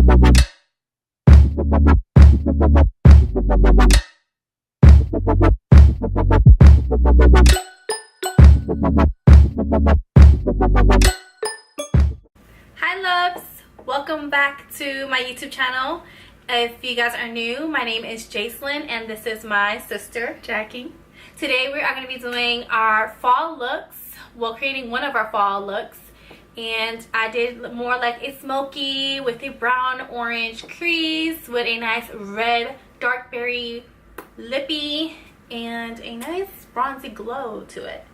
Hi loves, welcome back to my YouTube channel. If you guys are new, my name is Yeislin and this is my sister Jackie. Today we are going to be doing our fall looks, well, creating one of our fall looks, and I did more like a smoky with a brown orange crease with a nice red dark berry lippy and a nice bronzy glow to it.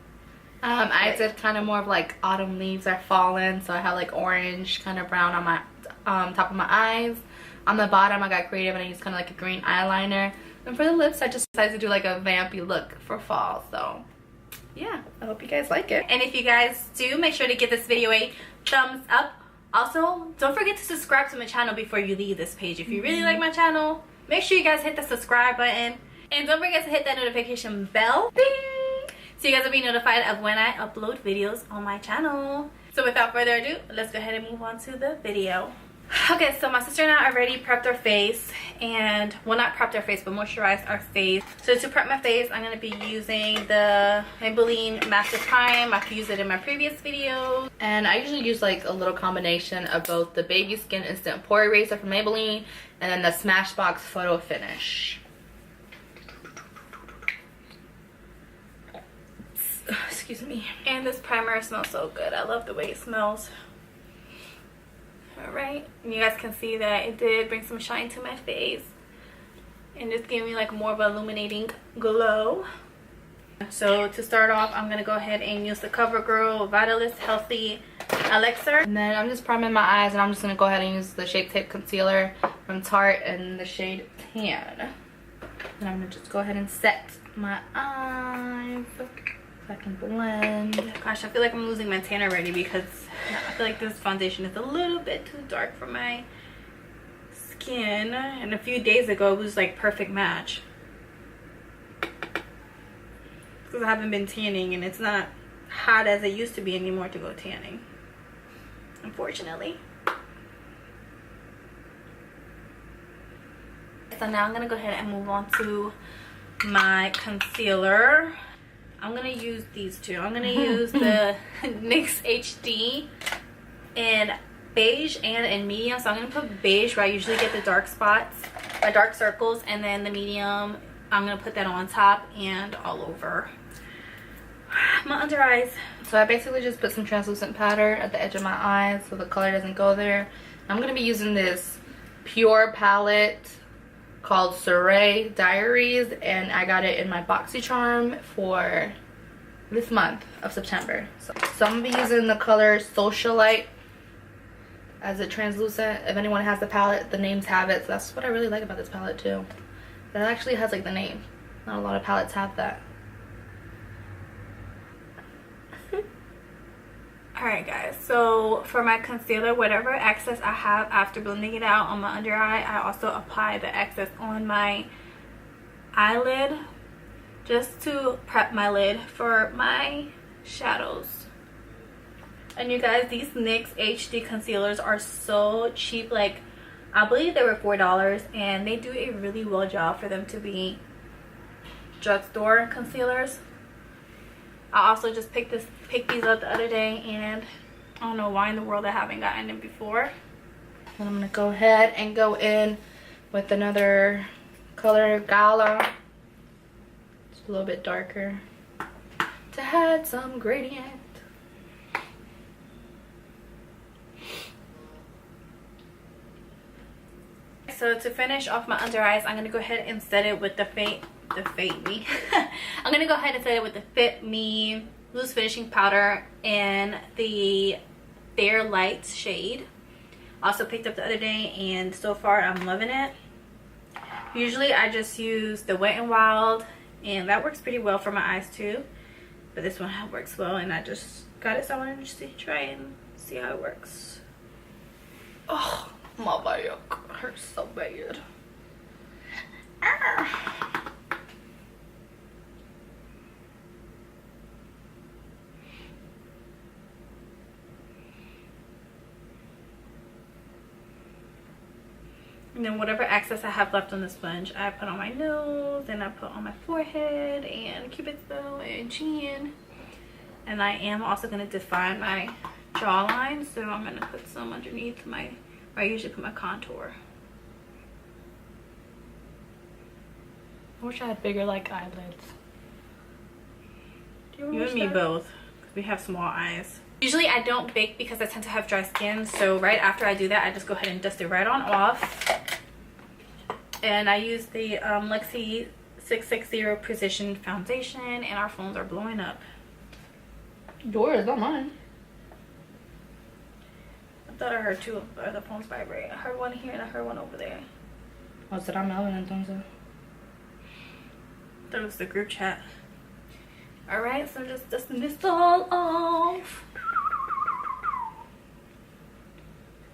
I did kind of more of like autumn leaves are falling, so I have like orange kind of brown on my top of my eyes. On the bottom I got creative and I used kind of like a green eyeliner, and for the lips I just decided to do like a vampy look for fall. So yeah, I hope you guys like it, and if you guys do, make sure to give this video a thumbs up. Also, don't forget to subscribe to my channel before you leave this page. If you really like my channel, make sure you guys hit the subscribe button, and don't forget to hit that notification bell, ding, so you guys will be notified of when I upload videos on my channel. So without further ado, let's go ahead and move on to the video. Okay, so my sister and I already prepped our face, and well, not prepped our face but moisturized our face. So to prep my face, I'm going to be using the Maybelline Master Prime. I've used it in my previous videos, and I usually use like a little combination of both the Babyskin Instant Pore Eraser from Maybelline and then the Smashbox Photo Finish. Excuse me. And this primer smells so good. I love the way it smells. Alright, and you guys can see that it did bring some shine to my face and just gave me like more of an illuminating glow. So to start off, I'm going to go ahead and use the Covergirl Vitalist Healthy Elixir. And then I'm just priming my eyes, and I'm just going to go ahead and use the Shape Tape Concealer from Tarte in the shade Tan. And I'm going to just go ahead and set my eyes so I can blend. Gosh, I feel like I'm losing my tan already because I feel like this foundation is a little bit too dark for my skin. And a few days ago, it was like perfect match. Because I haven't been tanning and it's not hot as it used to be anymore to go tanning, unfortunately. So now I'm going to go ahead and move on to my concealer. I'm going to use these two. I'm going to use the NYX HD in beige and in medium. So I'm going to put beige where I usually get the dark spots, my dark circles, and then the medium, I'm going to put that on top and all over my under eyes. So I basically just put some translucent powder at the edge of my eyes so the color doesn't go there. I'm going to be using this Pure palette called Soiree Diaries, and I got it in my BoxyCharm for this month of September. So I'm going to be using the color Socialite as a translucent. If anyone has the palette, the names have it. So that's what I really like about this palette too. That actually has like the name. Not a lot of palettes have that. Alright guys, so for my concealer, whatever excess I have after blending it out on my under eye, I also apply the excess on my eyelid just to prep my lid for my shadows. And you guys, these NYX HD concealers are so cheap. Like, I believe they were $4, and they do a really well job for them to be drugstore concealers. I also just picked these up the other day, and I don't know why in the world I haven't gotten them before. And I'm going to go ahead and go in with another color, Gala. It's a little bit darker to add some gradient. So to finish off my under eyes, I'm going to go ahead and set it with the I'm gonna go ahead and set it with the Fit Me loose finishing powder in the Fair Light shade. Also picked up the other day, and so far I'm loving it. Usually I just use the Wet n Wild, and that works pretty well for my eyes too, but this one works well, and I just got it, so I wanted to just try and see how it works. Oh, my back hurts so bad. And then whatever excess I have left on the sponge, I put on my nose, and I put on my forehead and cupid's bow and chin. And I am also going to define my jawline, so I'm going to put some underneath my, where I usually put my contour. I wish I had bigger like eyelids. You and me both, because we have small eyes. Usually I don't bake because I tend to have dry skin, so right after I do that, I just go ahead and dust it right on off. And I use the Lexi 660 Precision Foundation, and our phones are blowing up. Yours, not mine. I thought I heard two of the phones vibrate. I heard one here and I heard one over there. Oh, será Melvin entonces? I thought it was the group chat. Alright, so I'm just dusting this all off.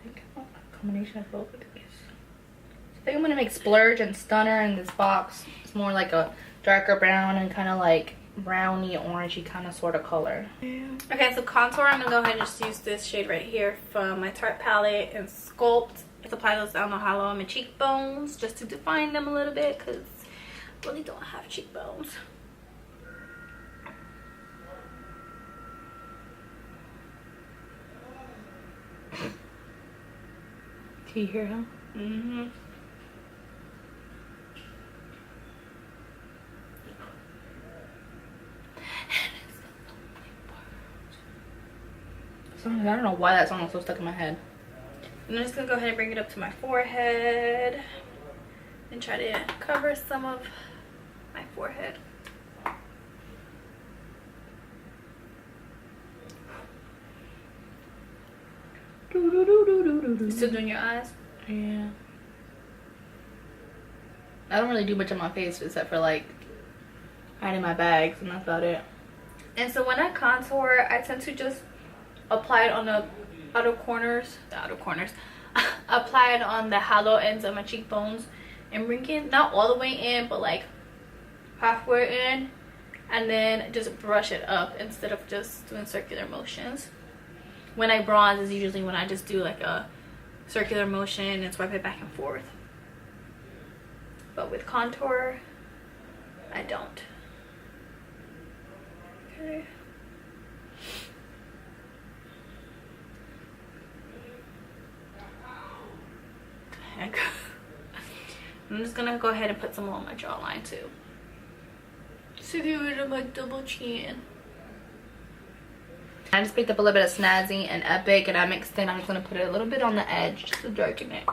I think I want a combination of both of these. I think I'm gonna make Splurge and Stunner in this box. It's more like a darker brown and kind of like browny orangey kind of sort of color. Okay, so contour, I'm gonna go ahead and just use this shade right here from my Tarte palette and sculpt. Just apply those down the hollow of my cheekbones just to define them a little bit, because I really don't have cheekbones. Can you hear him? Mm-hmm. I don't know why that song was so stuck in my head. I'm just gonna go ahead and bring it up to my forehead and try to cover some of my forehead. You still doing your eyes? Yeah. I don't really do much on my face except for like hiding my bags, and that's about it. And so when I contour, I tend to just apply it on the outer corners, apply it on the hollow ends of my cheekbones and bring it not all the way in, but like halfway in, and then just brush it up instead of just doing circular motions. When I bronze is usually when I just do like a circular motion and swipe it back and forth. But with contour, I don't. Okay. Heck. I'm just gonna go ahead and put some on my jawline too, to get rid of my double chin. I just picked up a little bit of Snazzy and Epic, and I mixed it. I'm just gonna put it a little bit on the edge just to darken it.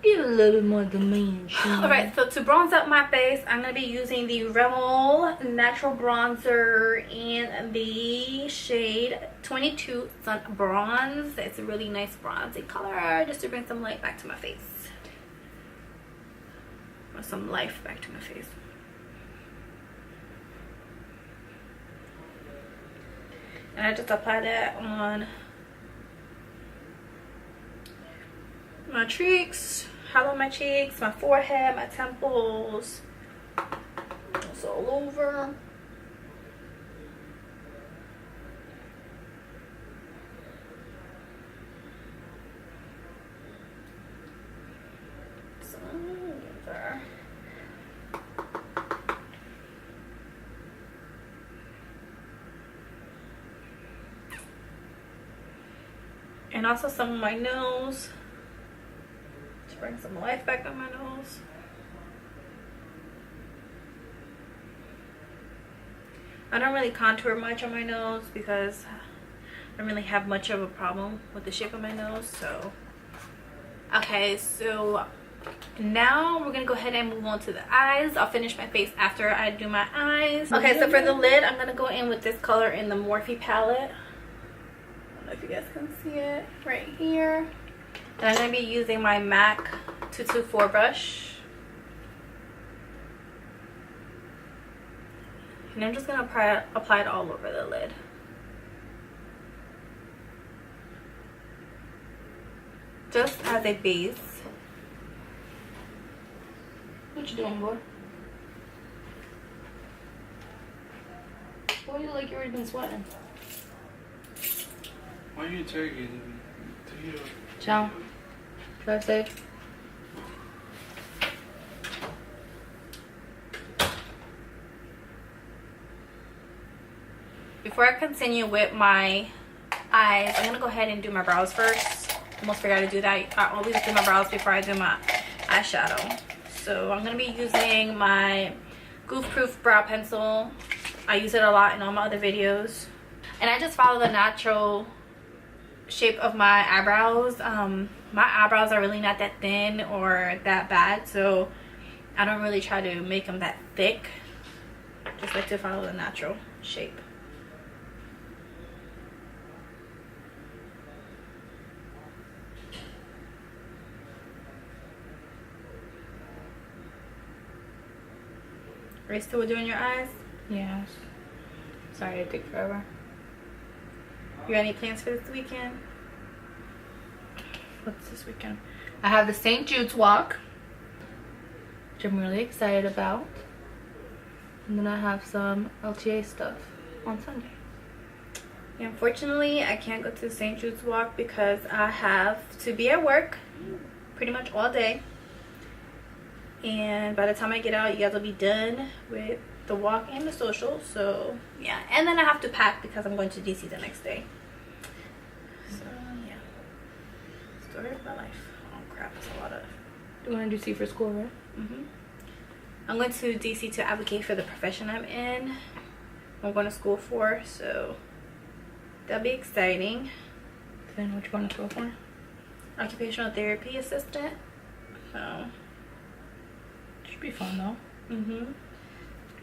Give it a little bit more dimension. Alright, so to bronze up my face, I'm gonna be using the Rimmel Natural Bronzer in the shade 22 Sun Bronze. It's a really nice bronzy color, just to bring some light back to my face. Or some life back to my face. And I just apply that on my cheeks, hollow my cheeks, my forehead, my temples. It's all over. So, there. And also some of my nose, to bring some life back on my nose. I don't really contour much on my nose because I don't really have much of a problem with the shape of my nose. So okay, so now we're gonna go ahead and move on to the eyes. I'll finish my face after I do my eyes. Okay, so for the lid, I'm gonna go in with this color in the Morphe palette. I don't know if you guys can see it right here. And I'm going to be using my MAC 224 brush. And I'm just going to apply it all over the lid. Just as a base. What you doing, boy? Why do you look like you already been sweating? Why are you taking? Ciao. Drive safe. before I continue with my eyes, I'm gonna go ahead and do my brows first. Almost forgot to do that. I always do my brows before I do my eyeshadow. So I'm gonna be using my Goof Proof brow pencil. I use it a lot in all my other videos, and I just follow the natural shape of my eyebrows. My eyebrows are really not that thin or that bad, so I don't really try to make them that thick. Just like to follow the natural shape. Are you still doing your eyes? Yes. Sorry it took forever. You got any plans for this weekend? What's this weekend? I have the St. Jude's walk, which I'm really excited about. And then I have some LTA stuff on Sunday. Yeah, unfortunately, I can't go to the St. Jude's walk because I have to be at work pretty much all day. And by the time I get out, you guys will be done with the walk and the social. So yeah, and then I have to pack because I'm going to DC the next day. So yeah, story of my life. Oh crap, it's a lot of. You want to do DC for school, right? I'm going to DC to advocate for the profession I'm in. I'm going to school for, so that'll be exciting. Then what you going to school for? Occupational therapy assistant. So should be fun though. You're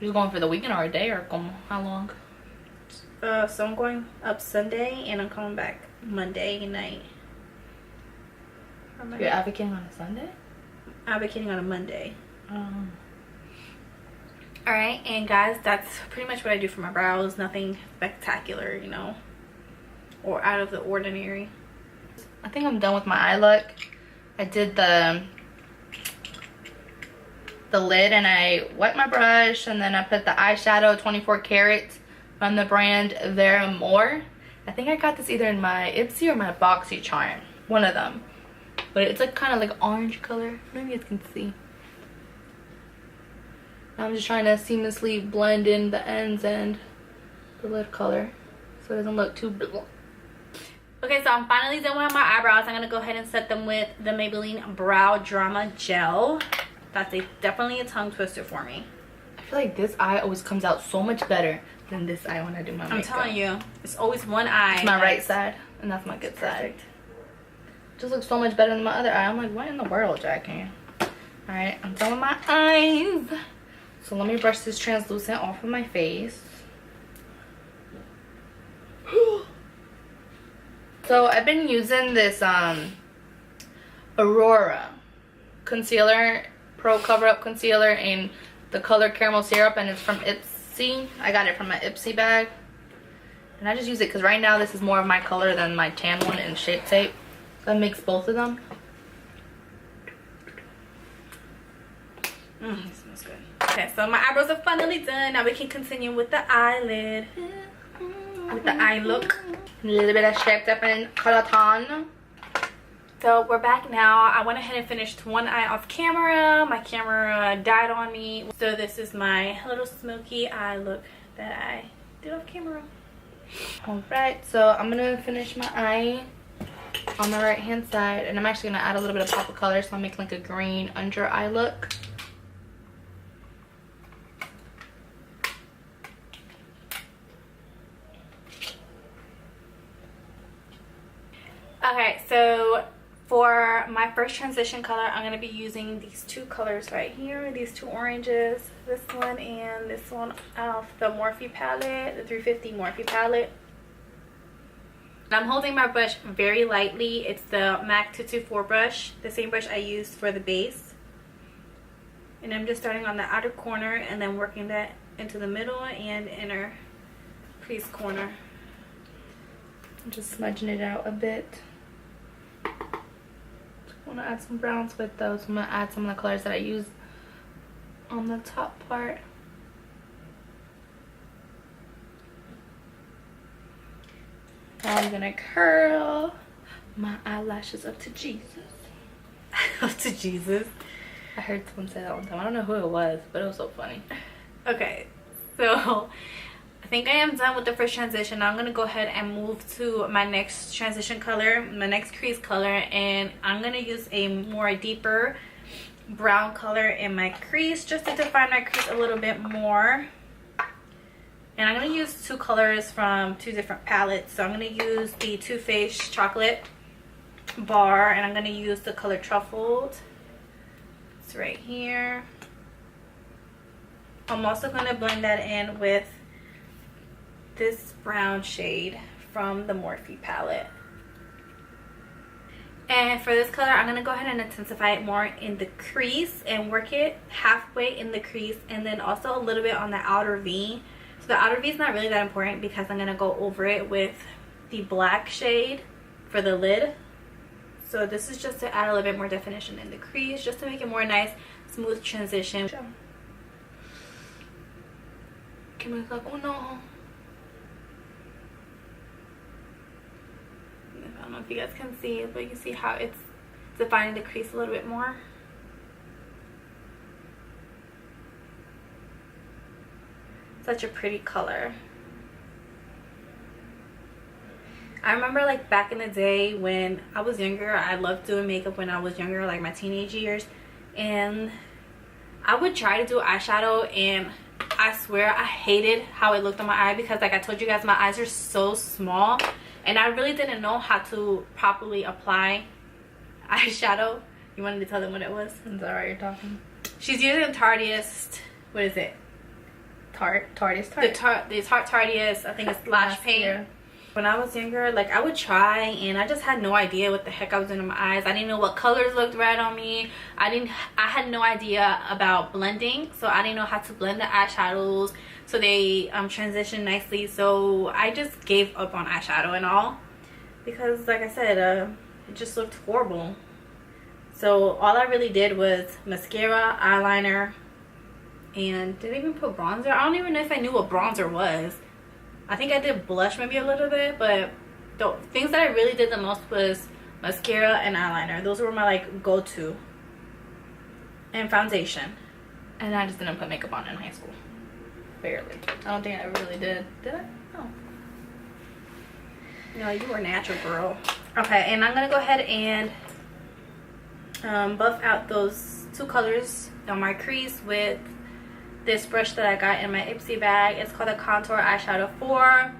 just going for the weekend or a day, or how long? So I'm going up Sunday and I'm coming back Monday night. You're advocating on a Sunday? Advocating on a Monday. Alright, and guys, that's pretty much what I do for my brows. Nothing spectacular, you know, or out of the ordinary. I think I'm done with my eye look. I did the lid and I wet my brush, and then I put the eyeshadow 24 karat from the brand More. I think I got this either in my Ipsy or my BoxyCharm, one of them. But it's like kind of like orange color. Maybe you can see. Now I'm just trying to seamlessly blend in the ends and the lid color so it doesn't look too blue. Okay, so I'm finally done with my eyebrows. I'm gonna go ahead and set them with the Maybelline Brow Drama Gel. That's definitely a tongue twister for me. I feel like this eye always comes out so much better than this eye when I do my makeup. I'm telling you, it's always one eye. It's my right side, and that's my good side. It just looks so much better than my other eye. I'm like, what in the world, Jackie? Alright, I'm done with my eyes. So let me brush this translucent off of my face. So I've been using this Aurora concealer, Pro Cover Up Concealer in the color Caramel Syrup, and it's from Ipsy. I got it from my Ipsy bag. And I just use it because right now this is more of my color than my tan one in Shape Tape. So I mix both of them. It smells good. Okay, so my eyebrows are finally done. Now we can continue with the eyelid. With the eye look. A little bit of Shaped Up and Color Ton. So we're back now. I went ahead and finished one eye off camera. My camera died on me. So this is my little smoky eye look that I did off camera. Alright, so I'm going to finish my eye on the right hand side. And I'm actually going to add a little bit of pop of color. So I'll make like a green under eye look. Okay, so for my first transition color, I'm going to be using these two colors right here. These two oranges. This one and this one off the Morphe palette, the 350 Morphe palette. And I'm holding my brush very lightly. It's the MAC 224 brush, the same brush I used for the base. And I'm just starting on the outer corner and then working that into the middle and inner crease corner. I'm just smudging it out a bit. I want to add some browns with those. I'm going to add some of the colors that I use on the top part. I'm going to curl my eyelashes up to Jesus. Up to Jesus. I heard someone say that one time. I don't know who it was, but it was so funny. Okay, so I think I am done with the first transition. Now I'm going to go ahead and move to my next transition color, my next crease color, and I'm going to use a more deeper brown color in my crease just to define my crease a little bit more. And I'm going to use two colors from two different palettes. So I'm going to use the Too Faced Chocolate Bar, and I'm going to use the color Truffled. It's right here. I'm also going to blend that in with this brown shade from the Morphe palette. And for this color, I'm going to go ahead and intensify it more in the crease and work it halfway in the crease, and then also a little bit on the outer V. So the outer V is not really that important because I'm going to go over it with the black shade for the lid. So this is just to add a little bit more definition in the crease, just to make it more nice, smooth transition. I don't know if you guys can see it, but you see how it's defining the crease a little bit more. Such a pretty color. I remember like back in the day when I was younger, I loved doing makeup when I was younger, like my teenage years, and I would try to do eyeshadow, and I swear I hated how it looked on my eye because, like I told you guys, my eyes are so small and I really didn't know how to properly apply eyeshadow. You wanted to tell them what it was? Is that right, you're talking? She's using Tarteist, what is it? Tarteist. The Tarte Tarteist, I think it's Lash Paint. Yeah. When I was younger, like I would try, and I just had no idea what the heck I was doing in my eyes. I didn't know what colors looked right on me. I had no idea about blending, so I didn't know how to blend the eyeshadows so they transition nicely. So I just gave up on eyeshadow and all because, like I said, it just looked horrible. So all I really did was mascara, eyeliner, and didn't even put bronzer. I don't even know if I knew what bronzer was. I think I did blush maybe a little bit, but the things that I really did the most was mascara and eyeliner. Those were my like go-to. And foundation. And I just didn't put makeup on in high school. Barely. I don't think I really did. Did I? No. No, you were a natural girl. Okay, and I'm going to go ahead and buff out those two colors on my crease with this brush that I got in my Ipsy bag. It's called a Contour Eyeshadow 4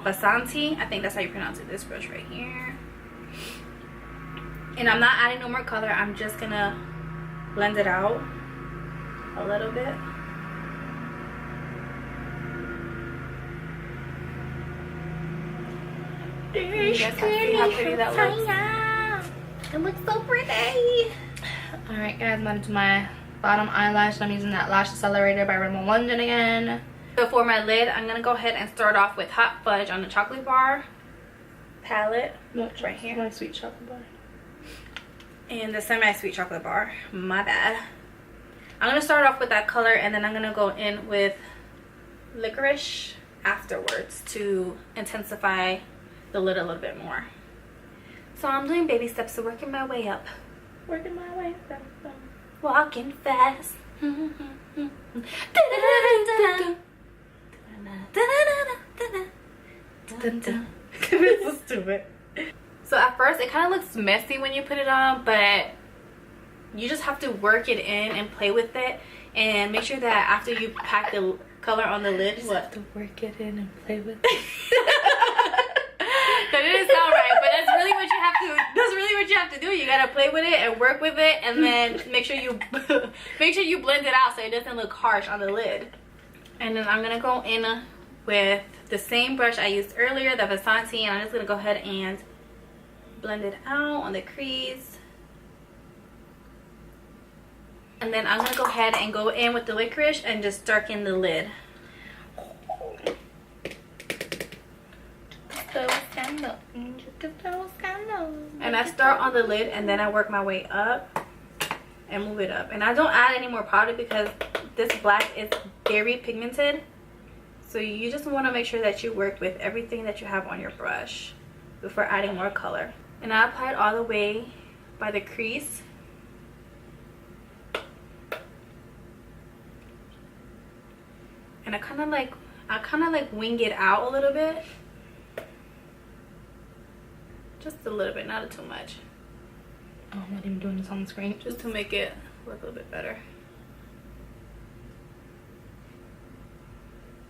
Basanti. I think that's how you pronounce it. This brush right here. And I'm not adding no more color. I'm just gonna blend it out a little bit. You guys can see how pretty that looks. It looks so pretty. Alright guys, I'm going to my bottom eyelash. I'm using that Lash Accelerator by Rimmel London again. So for my lid, I'm going to go ahead and start off with Hot Fudge on the Chocolate Bar palette. Right here. My sweet chocolate bar. And the semi-sweet chocolate bar. My bad. I'm going to start off with that color, and then I'm going to go in with Licorice afterwards to intensify the lid a little bit more. So I'm doing baby steps, so working my way up. Working my way up. Walking fast. This is stupid. So at first it kind of looks messy when you put it on, but you just have to work it in and play with it, and make sure that after you pack the color on the lid, You have to work it in and play with it. That didn't sound right, but that's really what you have to. That's really what you have to do. You gotta play with it and work with it, and then make sure you blend it out so it doesn't look harsh on the lid. And then I'm gonna go in with the same brush I used earlier, the Basanti, and I'm just gonna go ahead and blend it out on the crease. And then I'm gonna go ahead and go in with the Licorice and just darken the lid. And I start on the lid, and then I work my way up and move it up. And I don't add any more powder because this black is very pigmented, so you just want to make sure that you work with everything that you have on your brush before adding more color. And I apply it all the way by the crease. And I kind of like, I kind of like wing it out a little bit. Just a little bit, not too much. Oh, I'm not even doing this on the screen. Just to make it look a little bit better.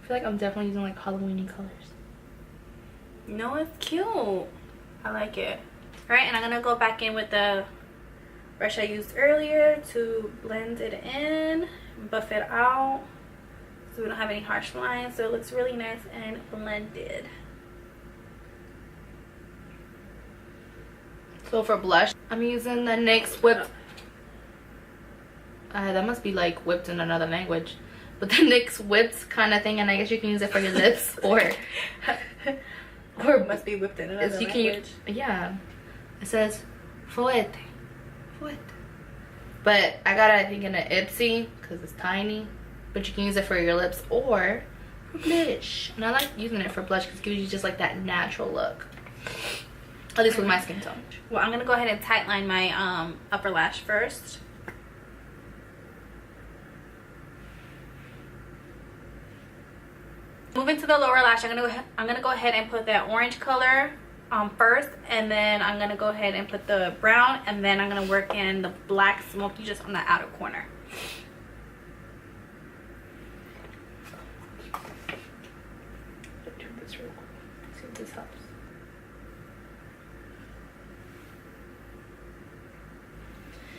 I feel like I'm definitely using like Halloween-y colors. No, it's cute. I like it. Alright, and I'm going to go back in with the brush I used earlier to blend it in, buff it out so we don't have any harsh lines, so it looks really nice and blended. So for blush, I'm using the NYX Whipped. That must be like whipped in another language. But the NYX Whipped kind of thing, and I guess you can use it for your lips or it must be whipped in another language. Yeah. It says Fouette. Fouette. But I got it, I think, in an Ipsy because it's tiny. But you can use it for your lips or for blush. And I like using it for blush because it gives you just like that natural look. At least with my skin tone. Well, I'm going to go ahead and tightline my upper lash first. Moving to the lower lash, I'm gonna go ahead and put that orange color first, and then I'm gonna go ahead and put the brown, and then I'm gonna work in the black smoky just on the outer corner. Turn this real quick. See if this helps.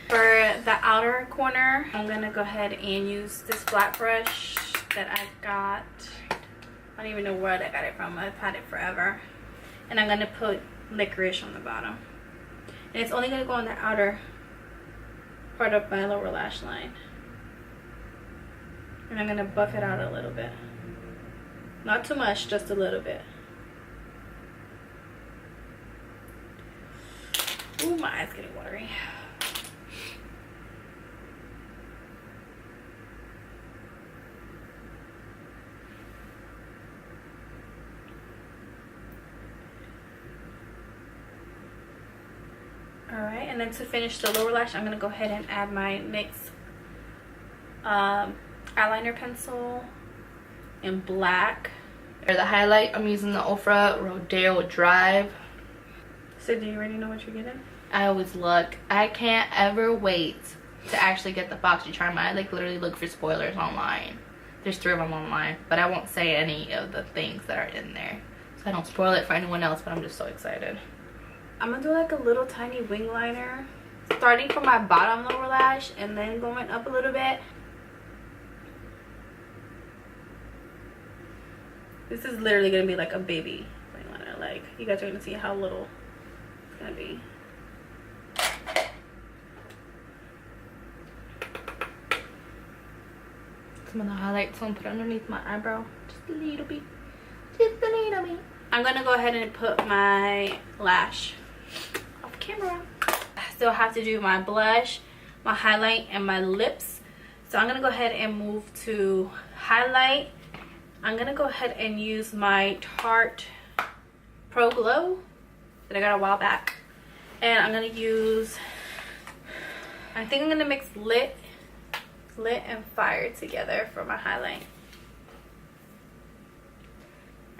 For the outer corner, I'm gonna go ahead and use this flat brush that I got. I don't even know where I got it from. I've had it forever. And I'm going to put licorice on the bottom. And it's only going to go on the outer part of my lower lash line. And I'm going to buff it out a little bit. Not too much, just a little bit. Ooh, my eyes getting watery. Alright, and then to finish the lower lash, I'm going to go ahead and add my NYX eyeliner pencil in black. For the highlight, I'm using the Ofra Rodeo Drive. So do you already know what you're getting? I always look. I can't ever wait to actually get the box you try. I like literally look for spoilers online. There's 3 of them online, but I won't say any of the things that are in there, so I don't spoil it for anyone else, but I'm just so excited. I'm gonna do like a little tiny wing liner, starting from my bottom lower lash and then going up a little bit. This is literally gonna be like a baby wing liner. Like, you guys are gonna see how little it's gonna be. Some of the highlights I'm gonna put underneath my eyebrow, just a little bit, just a little bit. I'm gonna go ahead and put my lash off camera. I still have to do my blush, my highlight, and my lips. So I'm gonna go ahead and move to highlight. I'm gonna go ahead and use my Tarte Pro Glow that I got a while back. And I'm gonna use, I think I'm gonna mix Lit and Fire together for my highlight.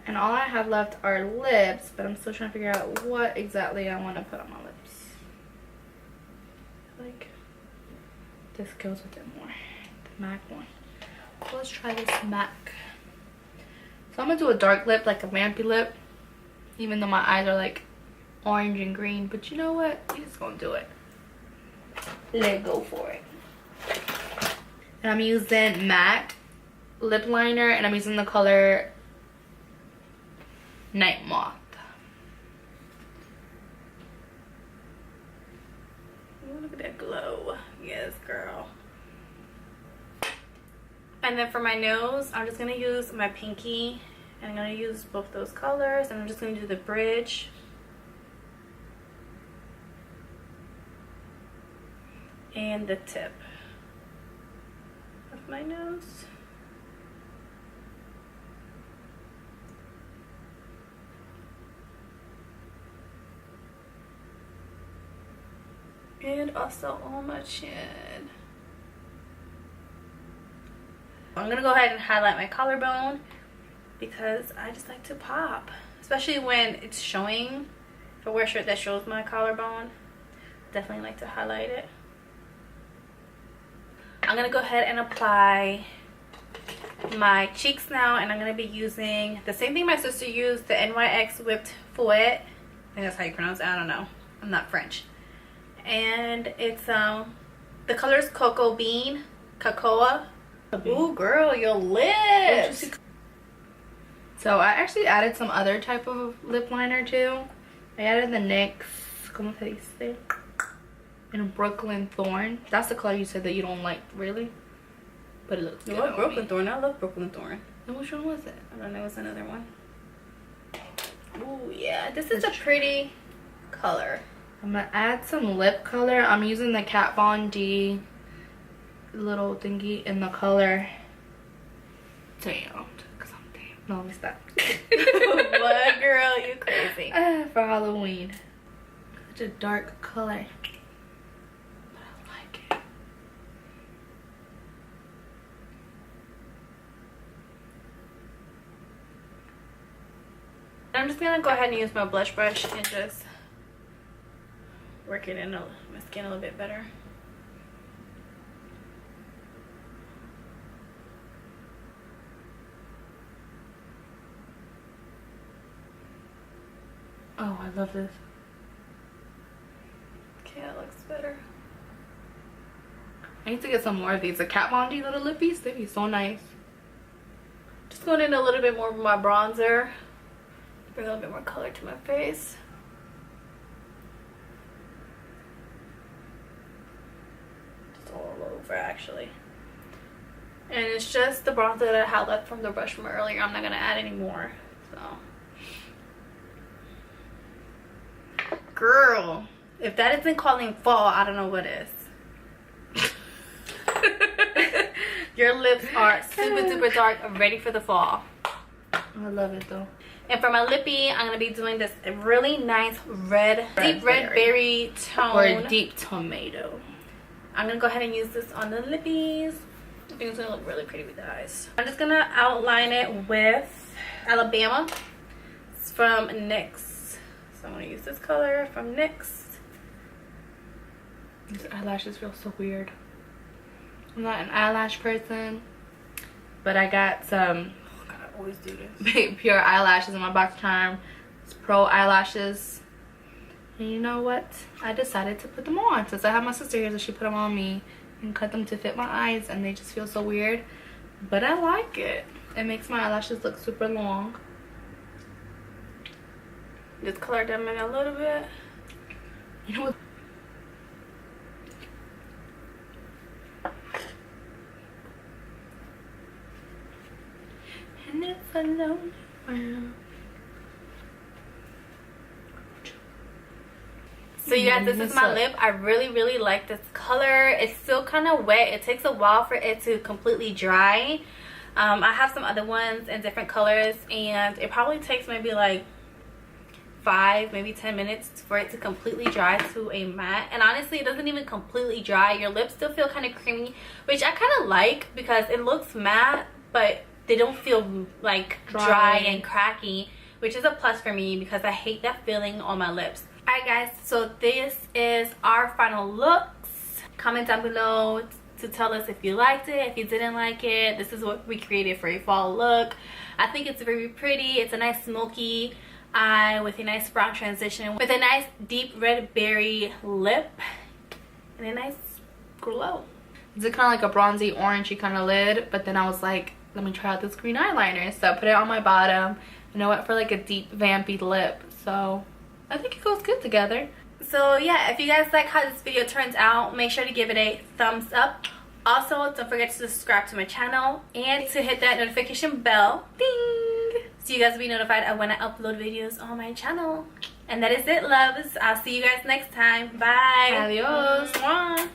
And all I have left are lips, but I'm still trying to figure out what exactly I want to put on my lips. Like, this goes with it more. The MAC one. So let's try this MAC. So I'm going to do a dark lip, like a vampy lip. Even though my eyes are like orange and green. But you know what? We're just going to do it. Let's go for it. And I'm using MAC lip liner, and I'm using the color Night Moth. Ooh, look at that glow. Yes, girl. And then for my nose, I'm just going to use my pinky. And I'm going to use both those colors. And I'm just going to do the bridge. And the tip of my nose. And also on my chin. I'm gonna go ahead and highlight my collarbone because I just like to pop, especially when it's showing. If I wear a shirt that shows my collarbone, definitely like to highlight it. I'm gonna go ahead and apply my cheeks now, and I'm gonna be using the same thing my sister used, the NYX whipped Fouette. I think that's how you pronounce it. I don't know, I'm not French. And it's the color is Cocoa Bean, Cocoa. Ooh girl, your lips. So I actually added some other type of lip liner too. I added the NYX, como se dice, in Brooklyn Thorn. That's the color you said that you don't like, really? But it looks good. What Brooklyn Thorn? I love Brooklyn Thorn. And which one was it? I don't know. It was another one. Ooh, yeah. This is a pretty color. I'm gonna add some lip color. I'm using the Kat Von D little thingy in the color. Damn. Because I'm damn. No, let me stop. What, girl? You crazy. For Halloween. Such a dark color. I'm just gonna go ahead and use my blush brush and just work it in my skin a little bit better. Oh, I love this. Okay, that looks better. I need to get some more of these. The Kat Von D little lippies, they'd be so nice. Just going in a little bit more with my bronzer. Bring a little bit more color to my face. Just all over, actually. And it's just the bronzer that I had left from the brush from earlier. I'm not going to add any more. So, girl, if that isn't calling fall, I don't know what is. Your lips are super, super dark, ready for the fall. I love it though. And for my lippy, I'm going to be doing this really nice deep red berry tone. Or deep tomato. I'm going to go ahead and use this on the lippies. I think it's going to look really pretty with the eyes. I'm just going to outline it with Alabama. It's from NYX. So I'm going to use this color from NYX. These eyelashes feel so weird. I'm not an eyelash person, but I got some Always do this. pure eyelashes in my box charm. It's Pro eyelashes. And you know what? I decided to put them on since I have my sister here, so she put them on me and cut them to fit my eyes, and they just feel so weird. But I like it. It makes my eyelashes look super long. Just color them in a little bit. You know what? And it's a lonely world. So you guys, this is my lip. I really, really like this color. It's still kind of wet. It takes a while for it to completely dry. I have some other ones in different colors, and it probably takes maybe like 5, maybe 10 minutes for it to completely dry to a matte. And honestly, it doesn't even completely dry. Your lips still feel kind of creamy, which I kind of like because it looks matte, but they don't feel like dry and cracky, which is a plus for me because I hate that feeling on my lips. Alright guys, so this is our final looks. Comment down below to tell us if you liked it, if you didn't like it. This is what we created for a fall look. I think it's very pretty. It's a nice smoky eye with a nice brown transition, with a nice deep red berry lip, and a nice glow. It's kind of like a bronzy orangey kind of lid, but then I was like, let me try out this green eyeliner. So I put it on my bottom, and I went for like a deep vampy lip. So I think it goes good together. So yeah, if you guys like how this video turns out, make sure to give it a thumbs up. Also, don't forget to subscribe to my channel and to hit that notification bell, ding, so you guys will be notified of when I upload videos on my channel. And that is it, loves. I'll see you guys next time. Bye. Adios. Mwah.